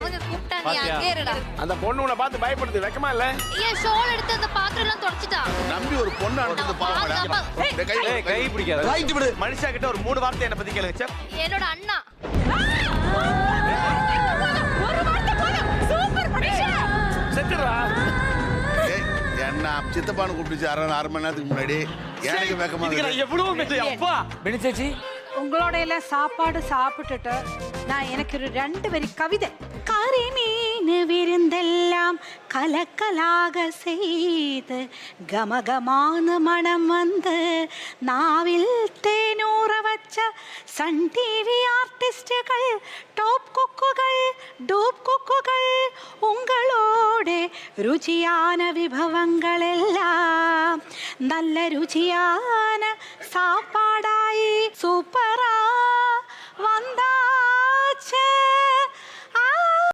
அவங்க கூப்பிட்டா நீ அங்கே இருடா. அந்த பொண்ணு உன்னை பார்த்து பயப்படுது, வெக்கமா இல்ல? ஏன் ஷால் எடுத்து அந்த பாத்திரம் எல்லாம் தொடச்சிட்டா? நம்பி ஒரு பொண்ணு அனுப்புறது பாவம்டா. கை பிடிக்காத. ரைட் விடு. மனுஷா கிட்ட ஒரு 3 வார்த்தை என்ன பத்தி கேளுங்க செஃப். என்னோட அண்ணா. செத்துடுறா. ஏய், என்ன சித்தப்பானு கூப்பிட்டுச்சு அரை மணி நேரத்துக்கு முன்னாடி. எனக்கு வெக்கமா இதுக்கு நான் எவ்வளவு மெது அப்பா. பெனிச்சேச்சி உங்களோட எல்லாம் சாப்பாடு சாப்பிட்டுட்டு நான் எனக்கு ஒரு 2 வரி கவிதை. கரிமீன் விருந்தெல்லாம் கலக்கலாக செய்து கமகமான மனம் வந்து நாவில் தேனூற வச்ச சன் டிவி ஆர்டிஸ்டுகள் டாப் குக்குகள் டூப் குக்குகள் உங்களோட ருச்சியான விபவங்கள் எல்லாம் நல்ல ருச்சியான சாப்பாடாயி சூப்பர்